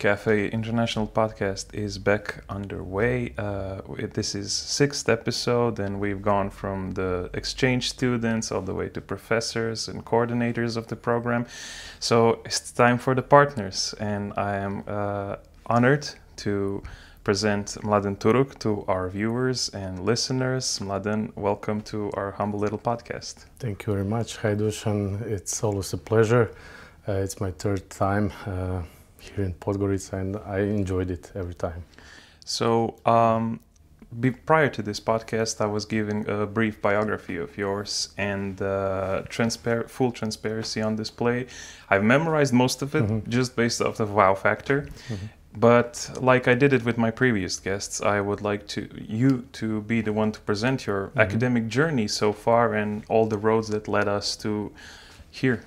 Café International podcast is back underway. This is 6th episode, and we've gone from the exchange students all the way to professors and coordinators of the program. So it's time for the partners, and I am honored to present Mladen Turuk to our viewers and listeners. Mladen, welcome to our humble little podcast. Thank you very much. Hi, Dusan. It's always a pleasure. It's my third time here in Podgorica, and I enjoyed it every time. So, prior to this podcast, I was giving a brief biography of yours, and full transparency on display. I've memorized most of it just based off the wow factor. But like I did it with my previous guests, I would like you to be the one to present your academic journey so far and all the roads that led us to here.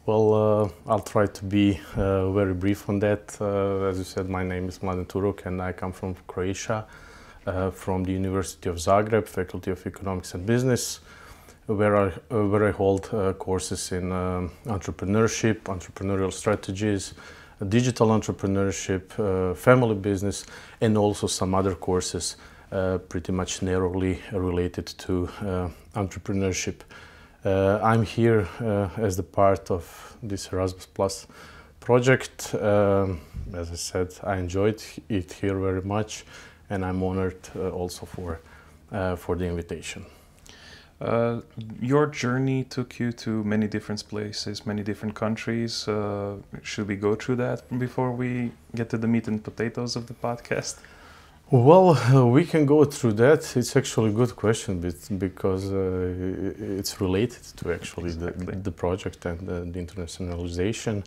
Well, I'll try to be very brief on that. As you said, my name is Mladen Turuk, and I come from Croatia, from the University of Zagreb, Faculty of Economics and Business, where I hold courses in entrepreneurship, entrepreneurial strategies, digital entrepreneurship, family business, and also some other courses pretty much narrowly related to entrepreneurship. I'm here as the part of this Erasmus Plus project. As I said, I enjoyed it here very much, and I'm honored also for the invitation. Your journey took you to many different places, many different countries. Should we go through that before we get to the meat and potatoes of the podcast? Well, we can go through that. It's actually a good question because it's related to actually the project and the internationalization.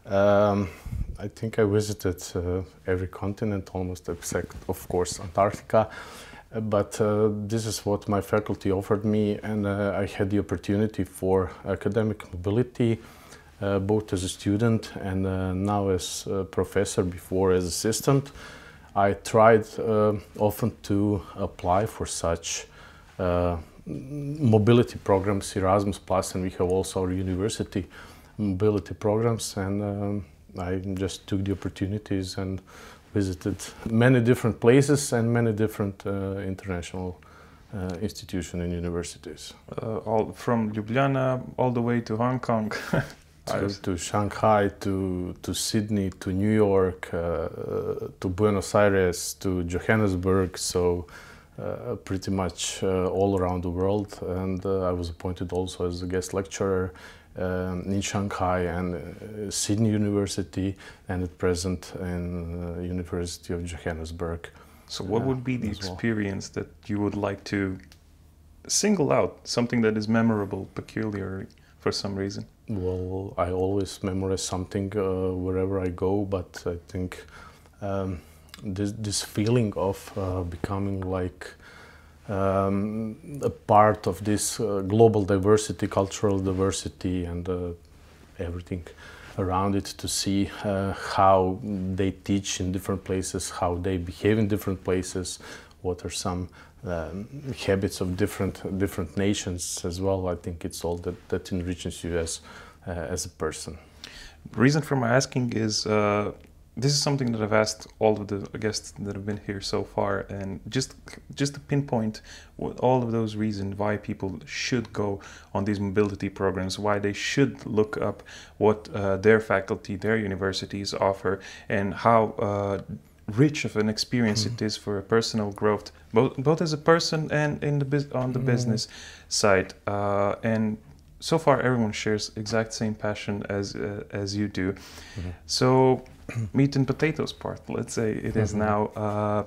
I think I visited every continent almost, except of course Antarctica. But this is what my faculty offered me, and I had the opportunity for academic mobility, both as a student and now as a professor, before as assistant. I tried often to apply for such mobility programs, Erasmus Plus, and we have also our university mobility programs, and I just took the opportunities and visited many different places and many different international institutions and universities. All from Ljubljana all the way to Hong Kong. To Shanghai, to Sydney, to New York, to Buenos Aires, to Johannesburg, so pretty much all around the world. And I was appointed also as a guest lecturer in Shanghai and Sydney University, and at present in University of Johannesburg. So what would be the experience that you would like to single out, something that is memorable, peculiar for some reason? Well, I always memorize something wherever I go, but I think this feeling of becoming like a part of this global diversity, cultural diversity, and everything around it, to see how they teach in different places, how they behave in different places, what are some habits of different nations as well. I think it's all that enriches you as a person. The reason for my asking is this is something that I've asked all of the guests that have been here so far, and just to pinpoint all of those reasons why people should go on these mobility programs, why they should look up what their faculty, their universities offer, and how rich of an experience it is for personal growth, both as a person and on the business side. And so far, everyone shares exact same passion as you do. So, meat and potatoes part, let's say it is now.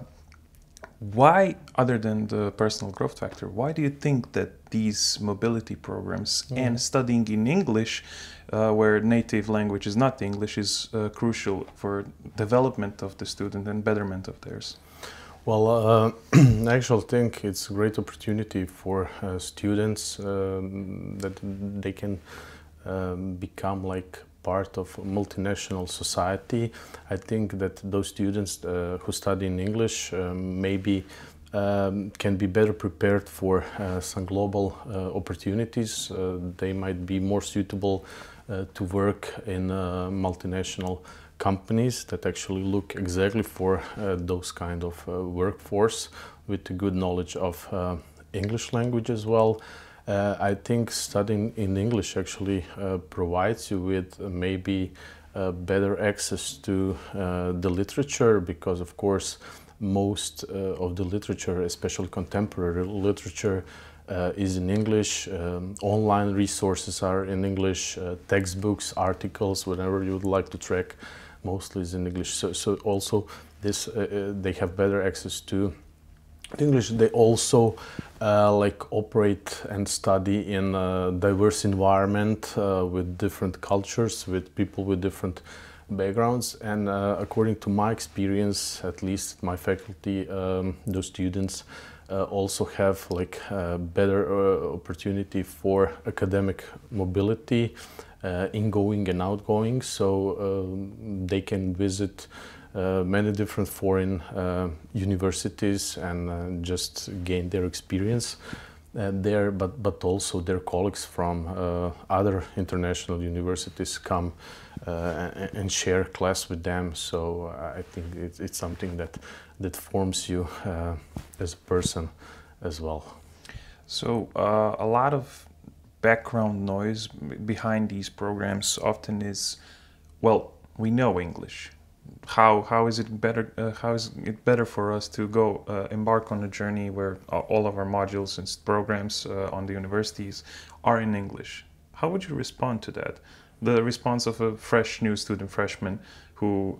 Why, other than the personal growth factor, why do you think that these mobility programs and studying in English, where native language is not English, is crucial for development of the student and betterment of theirs? Well, I actually think it's a great opportunity for students that they can become like part of a multinational society. I think that those students who study in English maybe can be better prepared for some global opportunities. They might be more suitable to work in multinational companies that actually look exactly for those kind of workforce with a good knowledge of English language as well. I think studying in English actually provides you with maybe better access to the literature, because of course most of the literature, especially contemporary literature, is in English. Online resources are in English, textbooks, articles, whatever you would like to track, mostly is in English. So also this they have better access to English. They also like operate and study in a diverse environment with different cultures, with people with different backgrounds. And according to my experience, at least my faculty, those students also have like better opportunity for academic mobility, ingoing and outgoing. So they can visit many different foreign universities and just gain their experience there, but also their colleagues from other international universities come and share class with them. So I think it's something that forms you as a person as well. So a lot of background noise behind these programs often is, well, we know English. How is it better? How is it better for us to go embark on a journey where all of our modules and programs on the universities are in English? How would you respond to that? The response of a fresh new student freshman who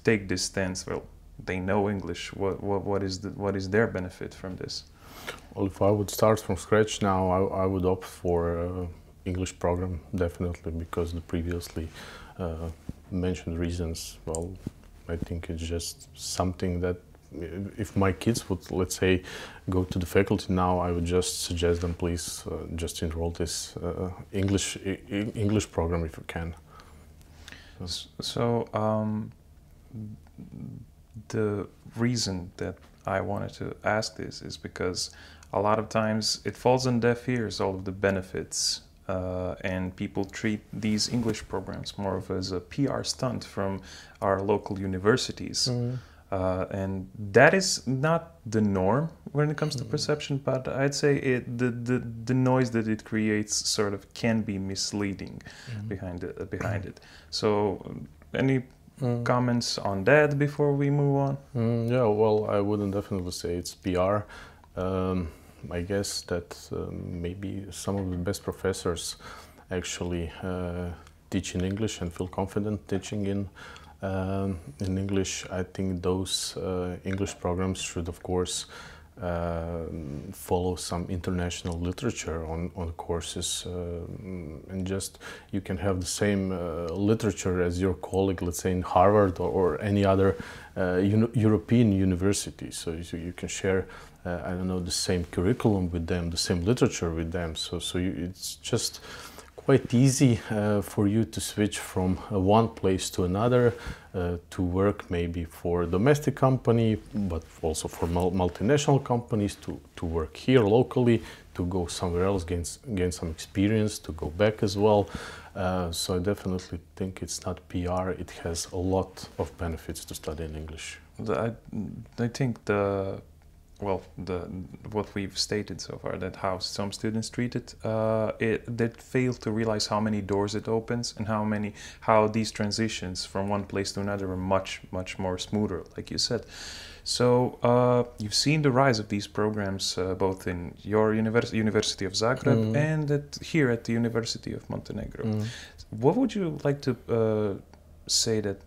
take this stance. Well, they know English. What is their benefit from this? Well, if I would start from scratch now, I would opt for English program definitely, because the previously mentioned reasons. Well, I think it's just something that if my kids would, let's say, go to the faculty now, I would just suggest them, please just enroll this English program if you can. So the reason that I wanted to ask this is because a lot of times it falls on deaf ears, all of the benefits, and people treat these English programs more of as a PR stunt from our local universities. And that is not the norm when it comes to perception, but I'd say the noise that it creates sort of can be misleading behind it. So any comments on that before we move on? Yeah, well, I wouldn't definitely say it's PR. I guess that maybe some of the best professors actually teach in English and feel confident teaching in English. I think those English programs should, of course, follow some international literature on courses, and just you can have the same literature as your colleague, let's say in Harvard or any other European university. So you can share, I don't know, the same curriculum with them, the same literature with them. So it's just quite easy for you to switch from one place to another, to work maybe for a domestic company, but also for multinational companies, to work here locally, to go somewhere else, gain some experience, to go back as well. So I definitely think it's not PR. It has a lot of benefits to study in English. I think what we've stated so far, that how some students treat it, they fail to realize how many doors it opens and how these transitions from one place to another are much more smoother, like you said. So you've seen the rise of these programs both in your University of Zagreb and here at the University of Montenegro. What would you like to say that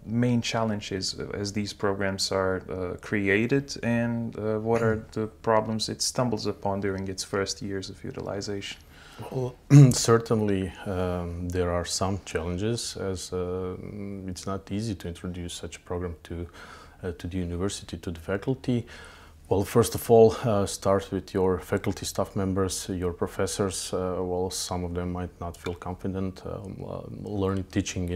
main challenges as these programs are created, and what are the problems it stumbles upon during its first years of utilization? Well, certainly there are some challenges, as it's not easy to introduce such a program to the university, to the faculty. Well, first of all, start with your faculty staff members, your professors. Well, some of them might not feel confident teaching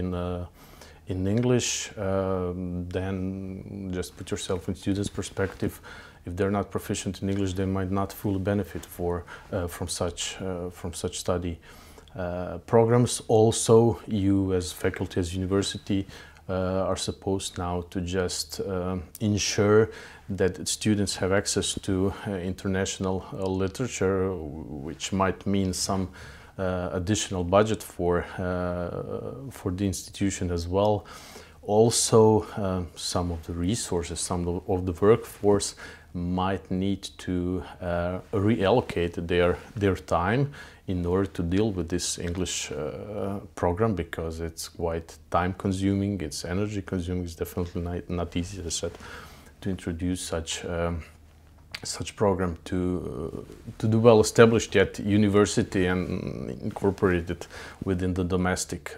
in English. Then just put yourself in students' perspective. If they're not proficient in English, they might not fully benefit from such study. programs. Also, you as faculty, as university, are supposed now to just ensure that students have access to international literature, which might mean some additional budget for the institution as well. Also, some of the resources, some of the workforce might need to reallocate their time in order to deal with this English program, because it's quite time consuming, it's energy consuming, it's definitely not easy, as I said, to introduce such program to the well established yet university and incorporate it within the domestic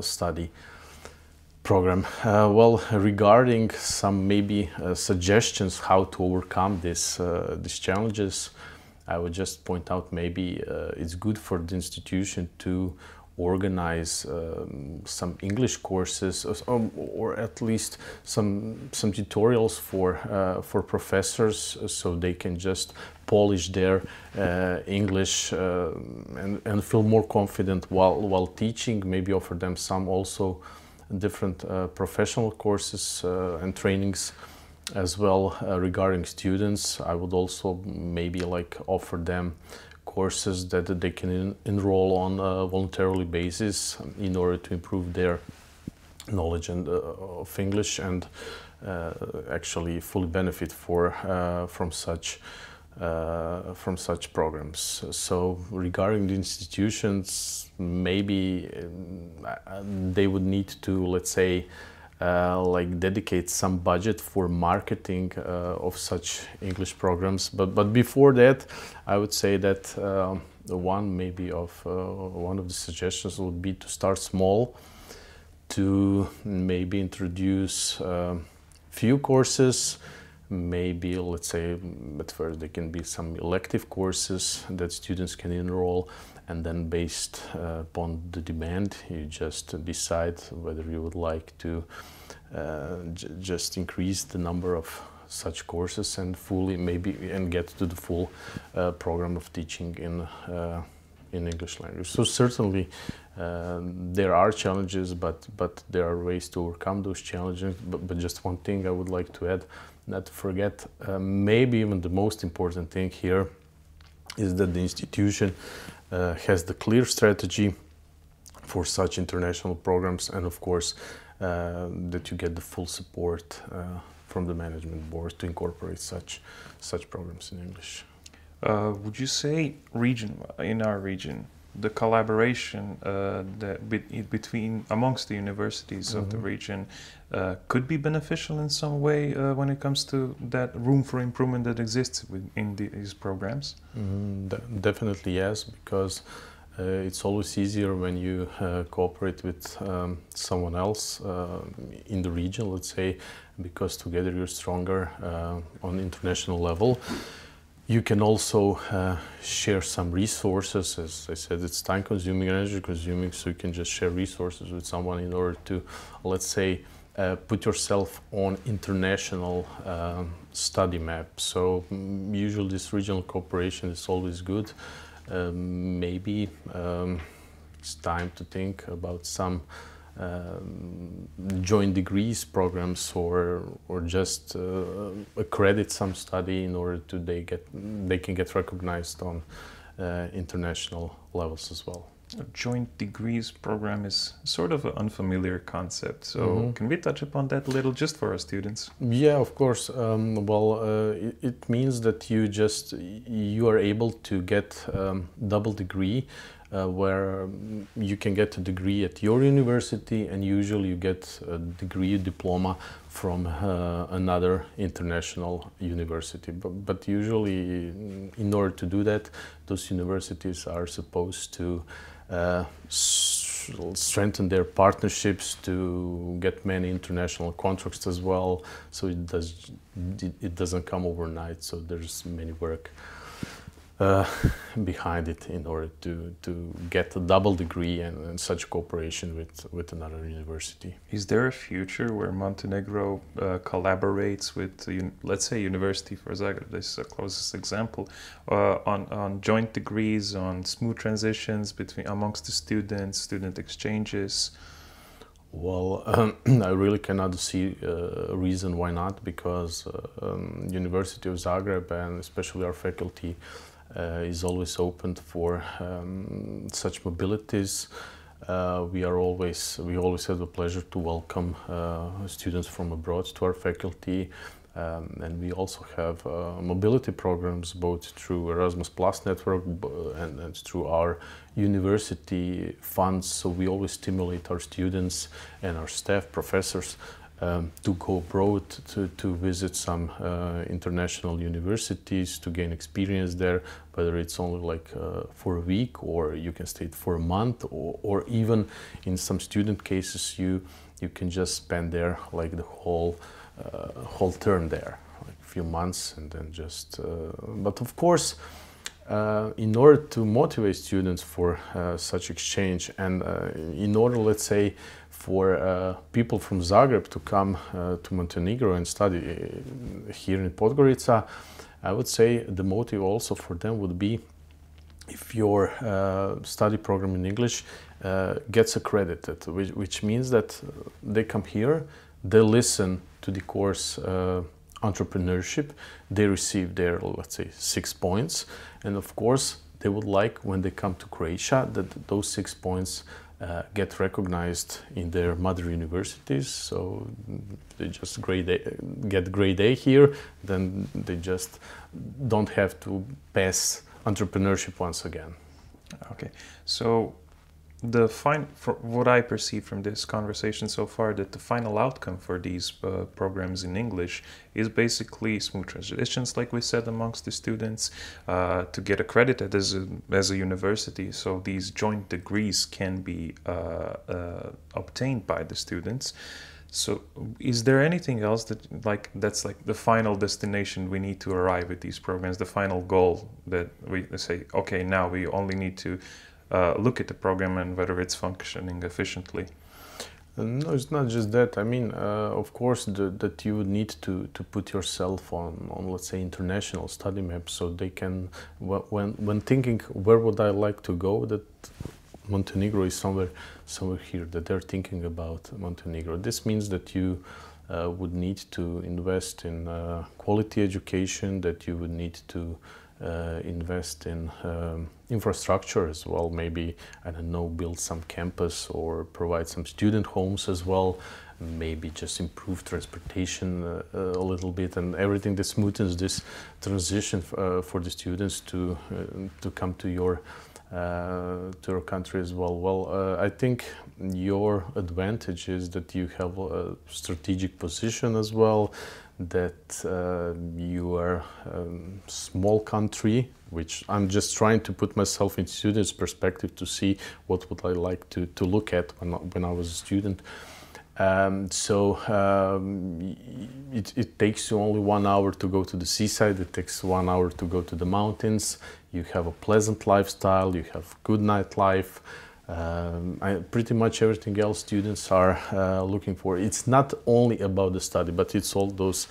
study program. Well, regarding some maybe suggestions how to overcome these challenges, I would just point out maybe it's good for the institution to organize some English courses, or at least some tutorials for professors, so they can just polish their English and feel more confident while teaching. Maybe offer them some also different professional courses and trainings as well. Regarding students, I would also maybe like offer them courses that they can enroll on a voluntarily basis in order to improve their knowledge of English and actually fully benefit from such programs. So regarding the institutions, maybe they would need to, let's say, like dedicate some budget for marketing of such English programs. But before that, I would say that one of the suggestions would be to start small, to maybe introduce few courses. Maybe, let's say, at first there can be some elective courses that students can enroll, and then based upon the demand, you just decide whether you would like to just increase the number of such courses and get to the full program of teaching in English language. So certainly there are challenges, but there are ways to overcome those challenges. But just one thing I would like to add, not to forget, maybe even the most important thing here is that the institution has the clear strategy for such international programs, and of course that you get the full support from the management board to incorporate such programs in English. Would you say in our region, the collaboration between amongst the universities of the region could be beneficial in some way when it comes to that room for improvement that exists in these programs? Definitely yes, because it's always easier when you cooperate with someone else in the region, let's say, because together you're stronger on international level. You can also share some resources. As I said, it's time consuming, energy consuming, so you can just share resources with someone in order to, let's say, put yourself on international study map. So usually this regional cooperation is always good. Maybe it's time to think about some joint degrees programs, or just accredit some study in order to they can get recognized on international levels as well. A joint degrees program is sort of an unfamiliar concept, so can we touch upon that a little just for our students? Yeah, of course. It means that you are able to get double degree, where you can get a degree at your university, and usually you get a degree diploma from another international university. But usually, in order to do that, those universities are supposed to strengthen their partnerships to get many international contracts as well. So it doesn't come overnight. So there's many work. uh, behind it in order to get a double degree and such cooperation with another university. Is there a future where Montenegro collaborates with, let's say, University for Zagreb, this is the closest example, on joint degrees, on smooth transitions amongst the students, student exchanges? Well, I really cannot see a reason why not, because University of Zagreb and especially our faculty is always open for such mobilities. We always have the pleasure to welcome students from abroad to our faculty, and we also have mobility programs both through Erasmus Plus network and through our university funds. So we always stimulate our students and our staff, professors, to go abroad, to visit some international universities, to gain experience there, whether it's only like for a week, or you can stay for a month, or even in some student cases you can just spend there like the whole term there, like a few months, and then just but of course in order to motivate students for such exchange, and in order, let's say, for people from Zagreb to come to Montenegro and study here in Podgorica, I would say the motive also for them would be if your study program in English gets accredited, which means that they come here, they listen to the course entrepreneurship, they receive their, let's say, 6 points, and of course they would like, when they come to Croatia, that those 6 points get recognized in their mother universities. So they just get grade A here, then they just don't have to pass entrepreneurship once again. Okay, so for what I perceive from this conversation so far, that the final outcome for these programs in English is basically smooth transitions, like we said, amongst the students, to get accredited as a university. So these joint degrees can be obtained by the students. So is there anything else that's like the final destination we need to arrive at these programs, the final goal that we say, okay, now we only need to look at the program and whether it's functioning efficiently? No, it's not just that. I mean, of course, that you would need to put yourself on, let's say, international study maps, so they can, when thinking where would I like to go, that Montenegro is somewhere here, that they're thinking about Montenegro. This means that you would need to invest in quality education, that you would need to invest in infrastructure as well, maybe, I don't know, build some campus or provide some student homes as well, maybe just improve transportation a little bit, and everything that smoothens this transition for the students to come to your country as well. Well, I think your advantage is that you have a strategic position as well, that you are a small country, which I'm just trying to put myself in students' perspective to see what would I like to look at when I was a student. It takes you only 1 hour to go to the seaside, it takes 1 hour to go to the mountains, you have a pleasant lifestyle, you have good nightlife, pretty much everything else students are looking for. It's not only about the study, but it's all those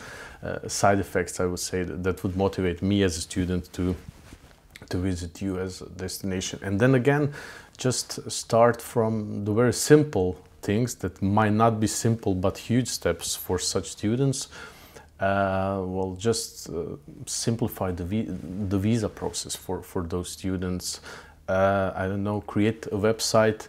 side effects, I would say, that would motivate me as a student to visit you as a destination. And then again, just start from the very simple things that might not be simple but huge steps for such students. Well, just simplify the visa process for those students. I don't know, create a website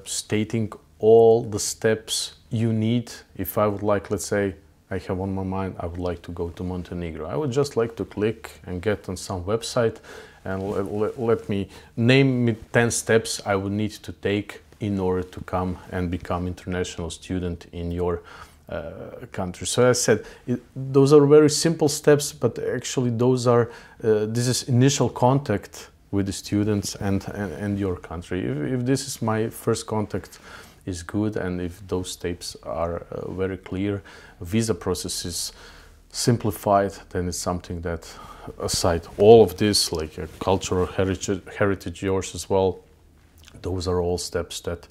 stating all the steps you need. If I would like, let's say, I have on my mind, I would like to go to Montenegro. I would just like to click and get on some website and let me name 10 steps I would need to take in order to come and become international student in your country. So as I said, those are very simple steps, but actually those are, this is initial contact with the students and your country. If this is my first contact is good, and if those steps are very clear, visa process is simplified, then it's something that, aside all of this, like a cultural heritage yours as well, those are all steps that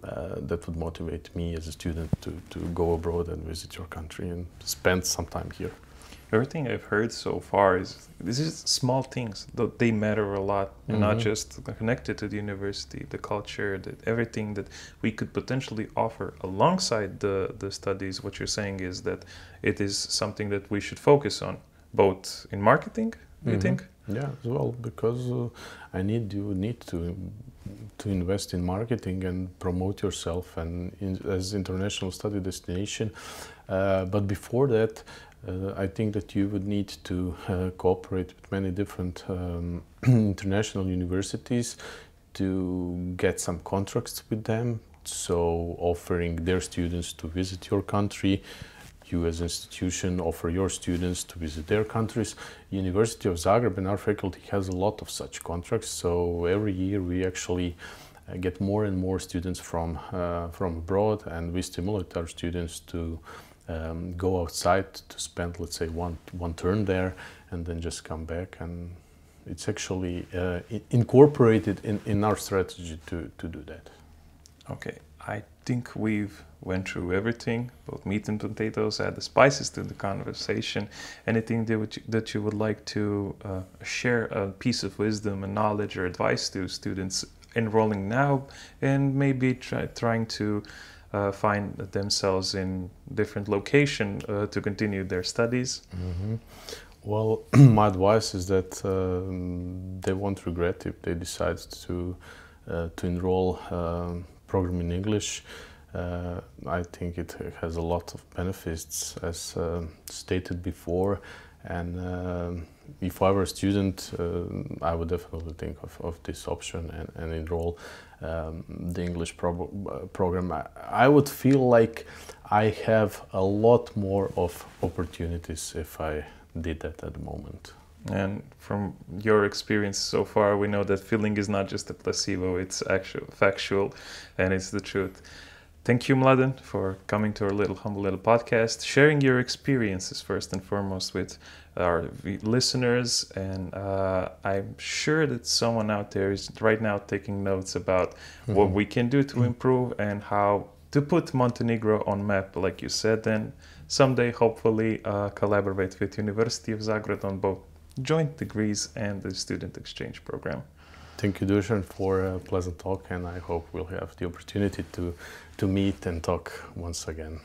that would motivate me as a student to go abroad and visit your country and spend some time here. Everything I've heard so far is this is small things, though they matter a lot, and not just connected to the university, the culture, everything that we could potentially offer alongside the studies. What you're saying is that it is something that we should focus on, both in marketing, do you think? Yeah, as well, because you need to invest in marketing and promote yourself and as international study destination. But before that, I think that you would need to cooperate with many different international universities to get some contracts with them. So offering their students to visit your country, you as an institution offer your students to visit their countries. University of Zagreb and our faculty has a lot of such contracts. So every year we actually get more and more students from abroad, and we stimulate our students to go outside to spend, let's say, one term there and then just come back. And it's actually incorporated in our strategy to do that. Okay, I think we've went through everything, both meat and potatoes, add the spices to the conversation. Anything that you would like to share, a piece of wisdom and knowledge or advice to students enrolling now and maybe trying to find themselves in different location to continue their studies? Well, my advice is that they won't regret if they decide to enroll program in English. I think it has a lot of benefits, as stated before, and if I were a student, I would definitely think of this option and enroll the English program. I would feel like I have a lot more of opportunities if I did that at the moment. And from your experience so far, we know that feeling is not just a placebo, it's actual, factual, and it's the truth. Thank you, Mladen, for coming to our humble little podcast, sharing your experiences first and foremost with our listeners. And I'm sure that someone out there is right now taking notes about what we can do to improve and how to put Montenegro on map, like you said, and someday hopefully collaborate with University of Zagreb on both joint degrees and the student exchange program. Thank you, Dusan, for a pleasant talk, and I hope we'll have the opportunity to meet and talk once again.